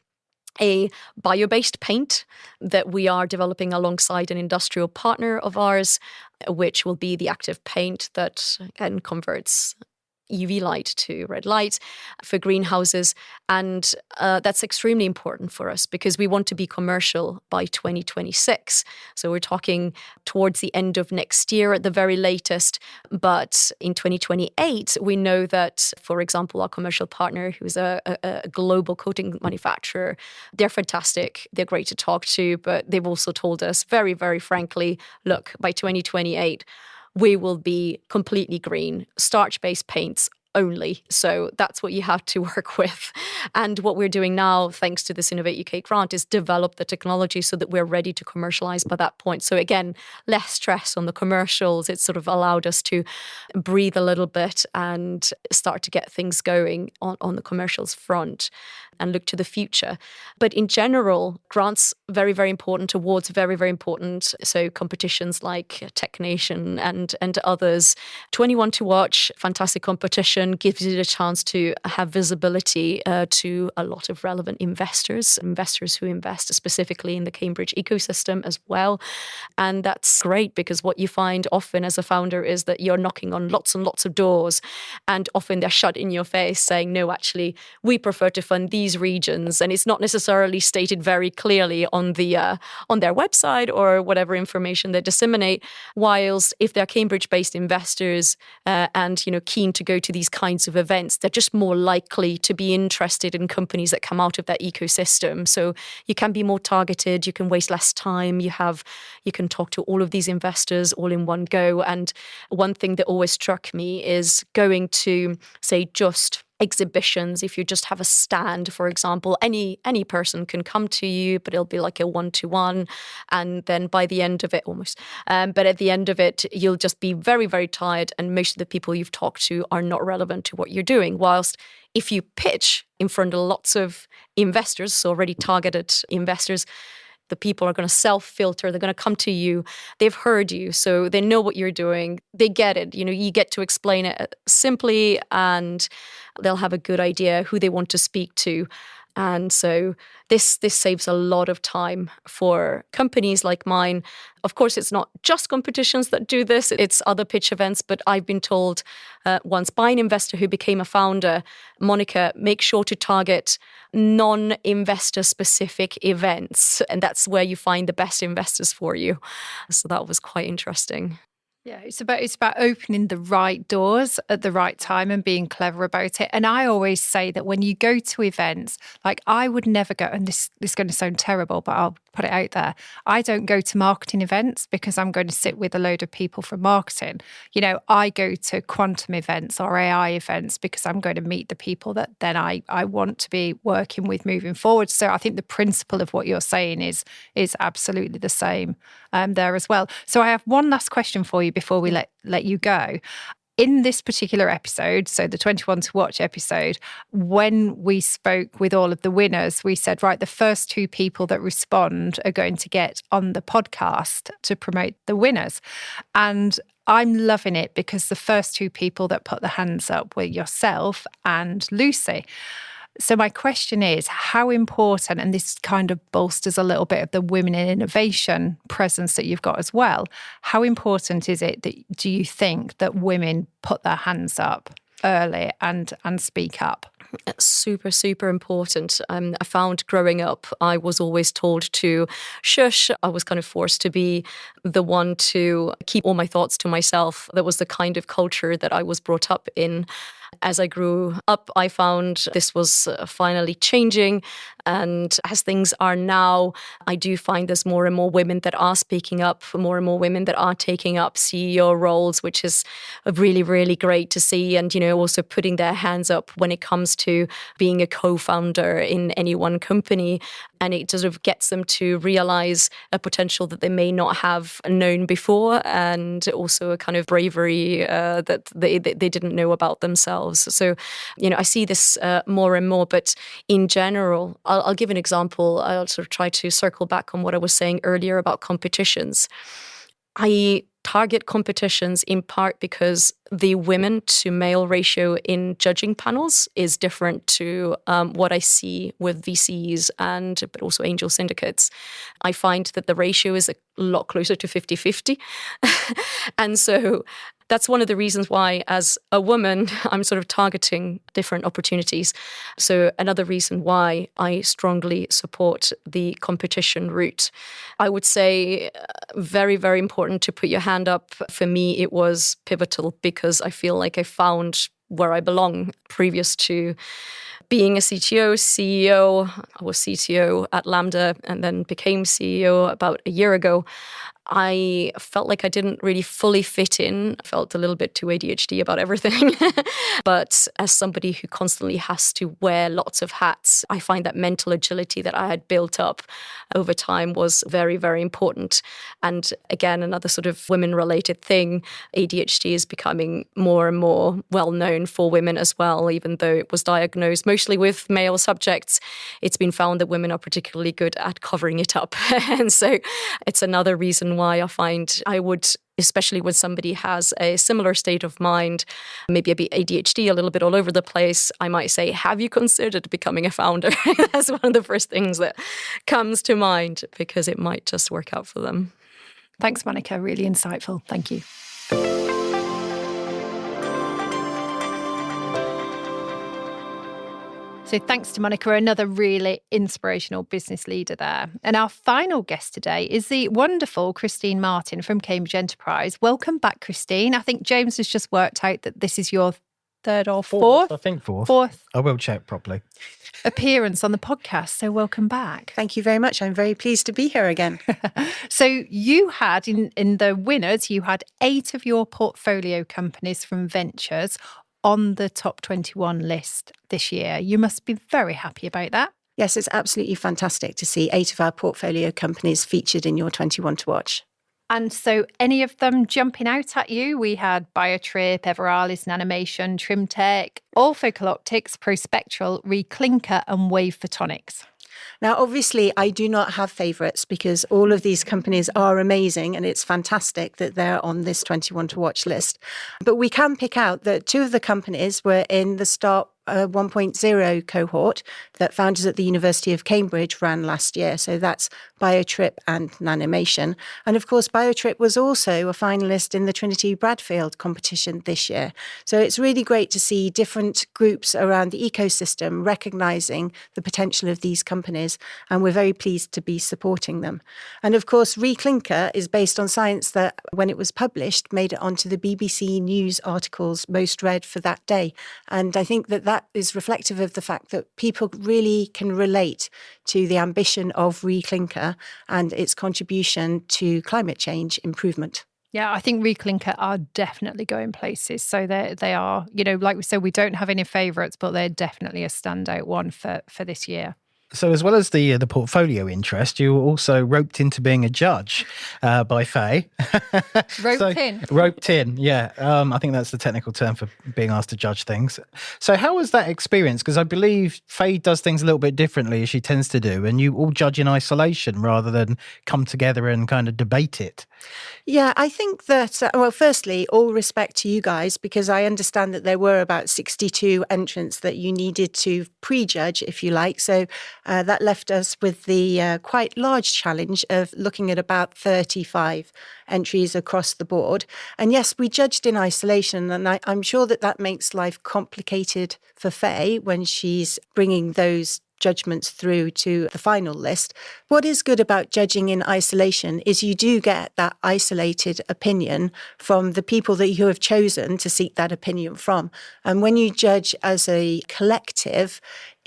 a bio-based paint that we are developing alongside an industrial partner of ours, which will be the active paint that again converts UV light to red light for greenhouses. And that's extremely important for us because we want to be commercial by 2026. So we're talking towards the end of next year at the very latest. But in 2028, we know that, for example, our commercial partner, who's a global coating manufacturer, they're fantastic. They're great to talk to, but they've also told us very, very frankly, look, by 2028, we will be completely green. Starch-based paints only. So that's what you have to work with. And what we're doing now, thanks to this Innovate UK grant, is develop the technology so that we're ready to commercialize by that point. So again, less stress on the commercials. It's sort of allowed us to breathe a little bit and start to get things going on the commercials front and look to the future. But in general, grants, very, very important, awards, very, very important. So competitions like Tech Nation and others. 21 to Watch, fantastic competition, gives you the chance to have visibility to a lot of relevant investors who invest specifically in the Cambridge ecosystem as well. And that's great, because what you find often as a founder is that you're knocking on lots and lots of doors, and often they're shut in your face saying, no, actually, we prefer to fund these regions. And it's not necessarily stated very clearly on on their website or whatever information they disseminate. Whilst if they're Cambridge-based investors and keen to go to these kinds of events, they're just more likely to be interested in companies that come out of that ecosystem. So you can be more targeted, you can waste less time, you can talk to all of these investors all in one go. And one thing that always struck me is going to, say, just exhibitions. If you just have a stand, for example, any person can come to you, but it'll be like a one-to-one. And then by the end of it, but at the end of it, you'll just be very, very tired. And most of the people you've talked to are not relevant to what you're doing. Whilst if you pitch in front of lots of investors, so already targeted investors, the people are going to self-filter. They're going to come to you. They've heard you, so they know what you're doing. They get it. You get to explain it simply, and they'll have a good idea who they want to speak to. And so this saves a lot of time for companies like mine. Of course, it's not just competitions that do this. It's other pitch events. But I've been told once by an investor who became a founder, Monica, make sure to target non-investor specific events. And that's where you find the best investors for you. So that was quite interesting. Yeah, it's about opening the right doors at the right time and being clever about it. And I always say that when you go to events, like I would never go, and this is going to sound terrible, but I'll put it out there. I don't go to marketing events because I'm going to sit with a load of people from marketing. I go to quantum events or AI events because I'm going to meet the people that then I want to be working with moving forward. So I think the principle of what you're saying is absolutely the same there as well. So I have one last question for you before we let you go. In this particular episode, so the 21 to Watch episode, when we spoke with all of the winners, we said, right, the first 2 people that respond are going to get on the podcast to promote the winners. And I'm loving it because the first 2 people that put their hands up were yourself and Lucy. So my question is, how important, and this kind of bolsters a little bit of the women in innovation presence that you've got as well, how important is it do you think that women put their hands up early and speak up? Super, super important. I found growing up, I was always told to shush. I was kind of forced to be the one to keep all my thoughts to myself. That was the kind of culture that I was brought up in. As I grew up, I found this was finally changing. And as things are now, I do find there's more and more women that are speaking up, more and more women that are taking up CEO roles, which is really, really great to see. And, also putting their hands up when it comes to being a co-founder in any one company. And it sort of gets them to realize a potential that they may not have known before, and also a kind of bravery that they didn't know about themselves. So, I see this more and more. But in general, I'll give an example. I'll sort of try to circle back on what I was saying earlier about competitions. I target competitions in part because the women to male ratio in judging panels is different to what I see with VCs but also angel syndicates. I find that the ratio is a lot closer to 50-50. And so that's one of the reasons why, as a woman, I'm sort of targeting different opportunities. So another reason why I strongly support the competition route. I would say very, very important to put your hand up. For me, it was pivotal because I feel like I found where I belong previous to being a CTO, CEO. I was CTO at Lambda and then became CEO about a year ago. I felt like I didn't really fully fit in. I felt a little bit too ADHD about everything. But as somebody who constantly has to wear lots of hats, I find that mental agility that I had built up over time was very, very important. And again, another sort of women-related thing, ADHD is becoming more and more well-known for women as well, even though it was diagnosed mostly with male subjects. It's been found that women are particularly good at covering it up. And so it's another reason why I find I would, especially when somebody has a similar state of mind, maybe a bit ADHD, a little bit all over the place, I might say, have you considered becoming a founder? That's one of the first things that comes to mind, because it might just work out for them. Thanks, Monica. Really insightful. Thank you. So thanks to Monica, another really inspirational business leader there. And our final guest today is the wonderful Christine Martin from Cambridge Enterprise. Welcome back, Christine. I think James has just worked out that this is your third or fourth? I think fourth. Fourth. I will check properly. Appearance on the podcast. So welcome back. Thank you very much. I'm very pleased to be here again. So you had, in the winners, you had 8 of your portfolio companies from Ventures on the top 21 list this year. You must be very happy about that. Yes, it's absolutely fantastic to see 8 of our portfolio companies featured in your 21 to watch. And so any of them jumping out at you? We had Biotrip, Everalis, Nanimation, Trimtech, Orthocoloptics, Prospectral, Reclinker and Wave Photonics. Now, obviously, I do not have favourites because all of these companies are amazing and it's fantastic that they're on this 21 to watch list. But we can pick out that 2 of the companies were in the Start 1.0 cohort that founders at the University of Cambridge ran last year. So that's Biotrip and Nanimation. And of course, Biotrip was also a finalist in the Trinity Bradfield competition this year. So it's really great to see different groups around the ecosystem recognising the potential of these companies. And we're very pleased to be supporting them. And of course, Reclinker is based on science that, when it was published, made it onto the BBC News articles most read for that day. And I think that is reflective of the fact that people really can relate to the ambition of Reclinker and its contribution to climate change improvement. Yeah, I think Reclinker are definitely going places. So they are, like we said, we don't have any favourites, but they're definitely a standout one for this year. So as well as the portfolio interest, you were also roped into being a judge by Faye. Roped in, yeah. I think that's the technical term for being asked to judge things. So how was that experience? Because I believe Faye does things a little bit differently as she tends to do, and you all judge in isolation rather than come together and kind of debate it. Yeah, I think that, well, firstly, all respect to you guys, because I understand that there were about 62 entrants that you needed to prejudge, if you like. So that left us with the quite large challenge of looking at about 35 entries across the board. And yes, we judged in isolation, and I'm sure that makes life complicated for Faye when she's bringing those judgments through to the final list. What is good about judging in isolation is you do get that isolated opinion from the people that you have chosen to seek that opinion from. And when you judge as a collective,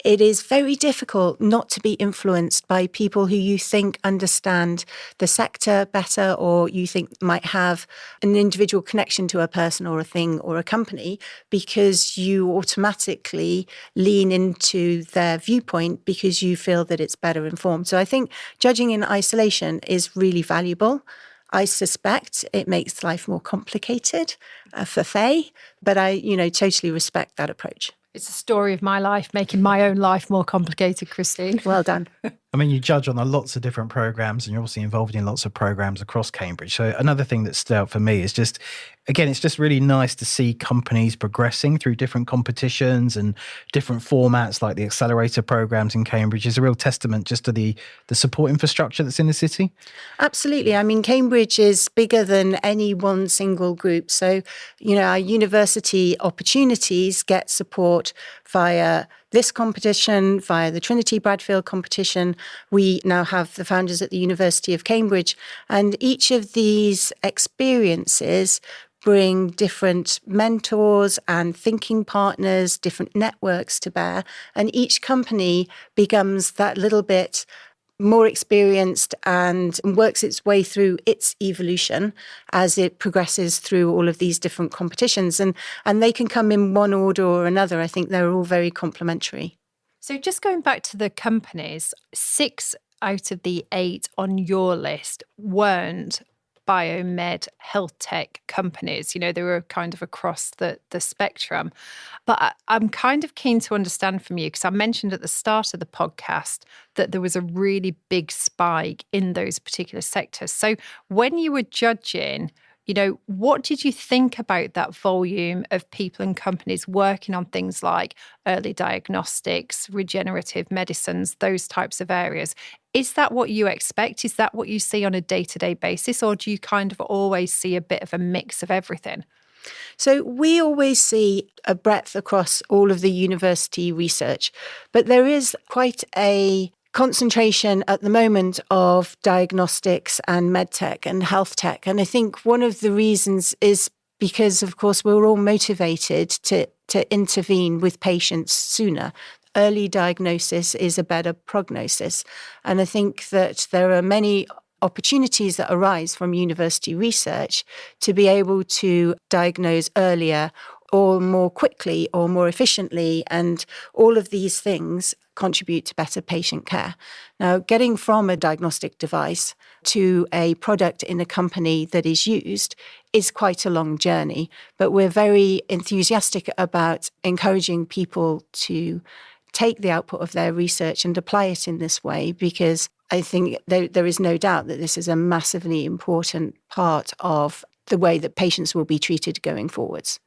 it is very difficult not to be influenced by people who you think understand the sector better, or you think might have an individual connection to a person or a thing or a company, because you automatically lean into their viewpoint because you feel that it's better informed. So I think judging in isolation is really valuable. I suspect it makes life more complicated for Faye, but I, totally respect that approach. It's a story of my life, making my own life more complicated, Christine. Well done. I mean, you judge on lots of different programs, and you're obviously involved in lots of programs across Cambridge. So another thing that stood out for me is just, again, it's just really nice to see companies progressing through different competitions and different formats, like the accelerator programs in Cambridge is a real testament just to the support infrastructure that's in the city. Absolutely. I mean, Cambridge is bigger than any one single group. So, our university opportunities get support via this competition, via the Trinity Bradfield competition. We now have the founders at the University of Cambridge, and each of these experiences bring different mentors and thinking partners, different networks to bear, and each company becomes that little bit more experienced and works its way through its evolution as it progresses through all of these different competitions. And they can come in one order or another. I think they're all very complementary. So just going back to the companies, 6 out of the 8 on your list weren't biomed health tech companies. They were kind of across the spectrum. But I'm kind of keen to understand from you, because I mentioned at the start of the podcast that there was a really big spike in those particular sectors. So when you were judging, what did you think about that volume of people and companies working on things like early diagnostics, regenerative medicines, those types of areas? Is that what you expect? Is that what you see on a day-to-day basis? Or do you kind of always see a bit of a mix of everything? So we always see a breadth across all of the university research, but there is quite a concentration at the moment of diagnostics and medtech and health tech. And I think one of the reasons is because, of course, we're all motivated to intervene with patients sooner. Early diagnosis is a better prognosis. And I think that there are many opportunities that arise from university research to be able to diagnose earlier or more quickly or more efficiently. And all of these things contribute to better patient care. Now, getting from a diagnostic device to a product in a company that is used is quite a long journey, but we're very enthusiastic about encouraging people to take the output of their research and apply it in this way, because I think there is no doubt that this is a massively important part of the way that patients will be treated going forwards.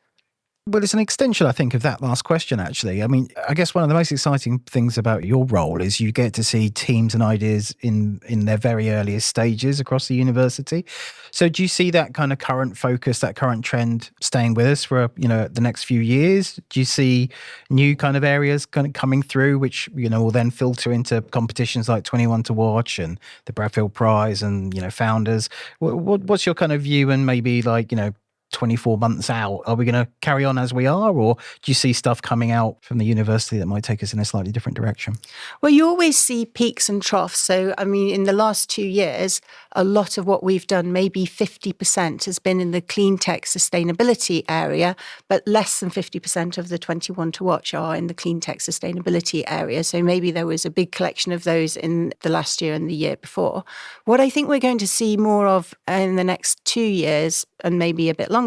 Well, it's an extension, I think, of that last question, actually. I mean, I guess one of the most exciting things about your role is you get to see teams and ideas in their very earliest stages across the university. So do you see that kind of current focus, that current trend staying with us for, the next few years? Do you see new kind of areas kind of coming through, which, will then filter into competitions like 21 to Watch and the Bradfield Prize and, Founders? What's your kind of view, and maybe 24 months out, are we going to carry on as we are, or do you see stuff coming out from the university that might take us in a slightly different direction? Well, you always see peaks and troughs. So, I mean, in the last 2 years, a lot of what we've done, maybe 50%, has been in the clean tech sustainability area, but less than 50% of the 21 to Watch are in the clean tech sustainability area. So maybe there was a big collection of those in the last year and the year before. What I think we're going to see more of in the next 2 years, and maybe a bit longer,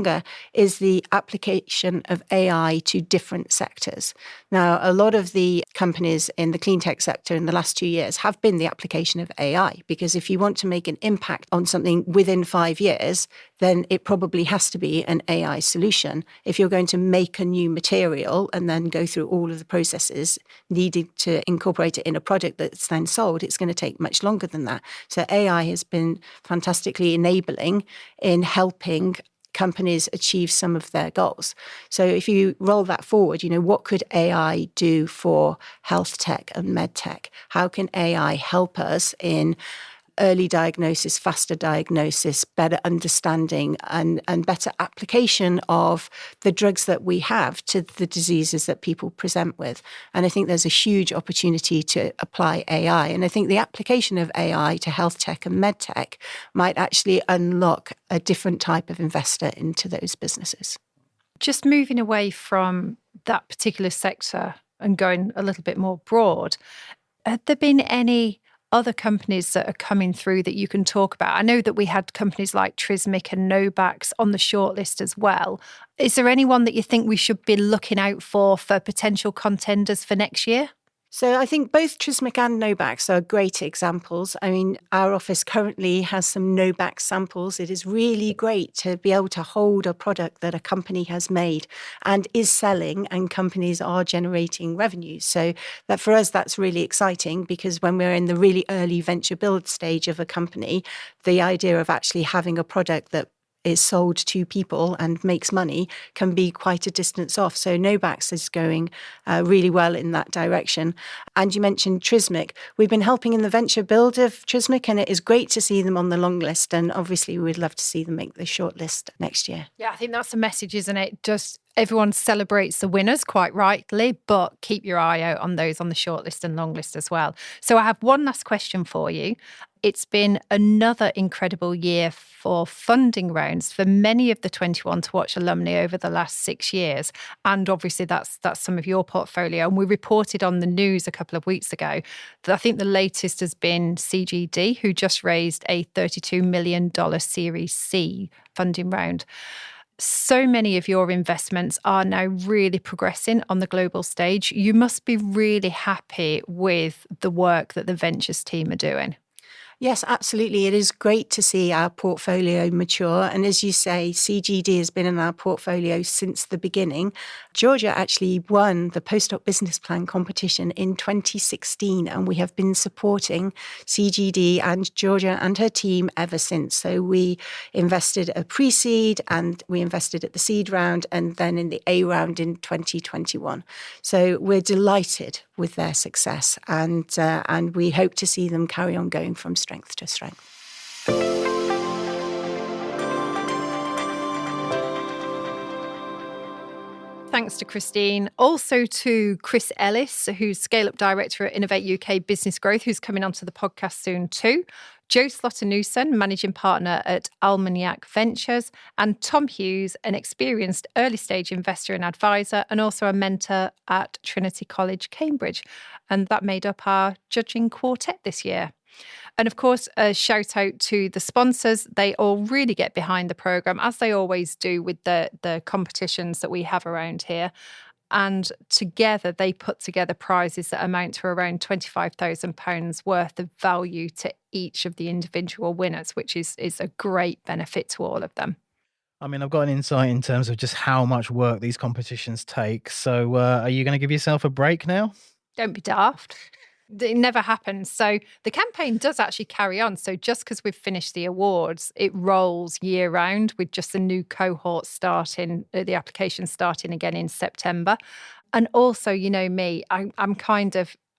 is the application of AI to different sectors. Now, a lot of the companies in the clean tech sector in the last 2 years have been the application of AI, because if you want to make an impact on something within 5 years, then it probably has to be an AI solution. If you're going to make a new material and then go through all of the processes needed to incorporate it in a product that's then sold, it's going to take much longer than that. So AI has been fantastically enabling in helping companies achieve some of their goals. So if you roll that forward, what could AI do for health tech and med tech? How can AI help us in early diagnosis, faster diagnosis, better understanding, and better application of the drugs that we have to the diseases that people present with? And I think there's a huge opportunity to apply AI. And I think the application of AI to health tech and med tech might actually unlock a different type of investor into those businesses. Just moving away from that particular sector and going a little bit more broad, have there been any other companies that are coming through that you can talk about? I know that we had companies like Trismic and Novax on the shortlist as well. Is there anyone that you think we should be looking out for potential contenders for next year? So I think both Trismic and Novax are great examples. I mean, our office currently has some Novax samples. It is really great to be able to hold a product that a company has made and is selling, and companies are generating revenues. So that for us, that's really exciting, because when we're in the really early venture build stage of a company, the idea of actually having a product that is sold to people and makes money can be quite a distance off. So Novax is going really well in that direction. And you mentioned Trismic. We've been helping in the venture build of Trismic, and it is great to see them on the long list. And obviously, we'd love to see them make the short list next year. Yeah, I think that's the message, isn't it? Just everyone celebrates the winners quite rightly, but keep your eye out on those on the shortlist and long list as well. So I have one last question for you. It's been another incredible year for funding rounds for many of the 21 to Watch alumni over the last 6 years. And obviously that's some of your portfolio. And we reported on the news a couple of weeks ago that I think the latest has been CGD, who just raised a $32 million Series C funding round. So many of your investments are now really progressing on the global stage. You must be really happy with the work that the ventures team are doing. Yes, absolutely. It is great to see our portfolio mature. And as you say, CGD has been in our portfolio since the beginning. Georgia actually won the postdoc business plan competition in 2016, and we have been supporting CGD and Georgia and her team ever since. So we invested a pre-seed, and we invested at the seed round, and then in the A round in 2021. So we're delighted with their success, and we hope to see them carry on going from strength to strength. Thanks to Christine. Also to Chris Ellis, who's Scale-Up Director at Innovate UK Business Growth, who's coming onto the podcast soon too. Joe Słota-Newson, Managing Partner at Almanac Ventures, and Tom Hughes, an experienced early-stage investor and advisor, and also a mentor at Trinity College, Cambridge. And that made up our judging quartet this year. And of course, a shout out to the sponsors. They all really get behind the programme, as they always do with the competitions that we have around here. And together, they put together prizes that amount to around £25,000 worth of value to each of the individual winners, which is a great benefit to all of them. I mean, I've got an insight in terms of just how much work these competitions take. So are you going to give yourself a break now? Don't be daft. It never happens. So the campaign does actually carry on. So just because we've finished the awards, it rolls year round with just a new cohort starting, the application starting again in September. And also, you know me, I'm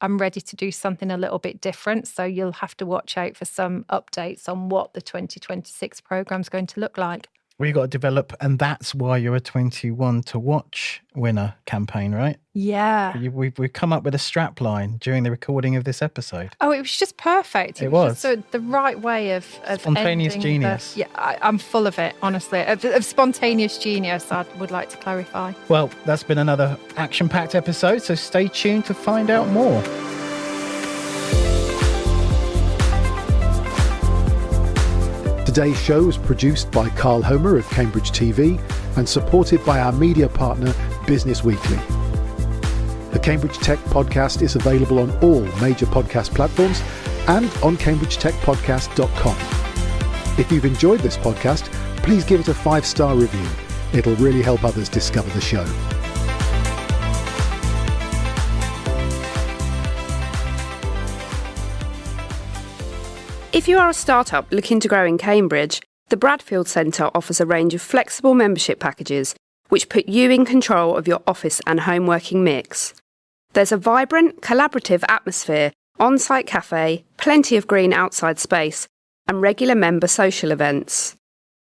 ready to do something a little bit different. So you'll have to watch out for some updates on what the 2026 programme is going to look like. Well, you've got to develop, and that's why you're a 21 to Watch winner campaign, right? Yeah. We've come up with a strap line during the recording of this episode. Oh, it was just perfect. It was. Just the right way of spontaneous genius. I'm full of it, honestly. Of spontaneous genius, I would like to clarify. Well, that's been another action-packed episode, so stay tuned to find out more. Today's show was produced by Carl Homer of Cambridge TV and supported by our media partner, Business Weekly. The Cambridge Tech Podcast is available on all major podcast platforms and on cambridgetechpodcast.com. If you've enjoyed this podcast, please give it a 5-star review. It'll really help others discover the show. If you are a startup looking to grow in Cambridge, the Bradfield Centre offers a range of flexible membership packages which put you in control of your office and home working mix. There's a vibrant, collaborative atmosphere, on-site cafe, plenty of green outside space, and regular member social events.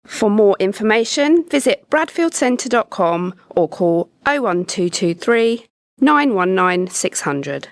For more information, visit bradfieldcentre.com or call 01223 919 600.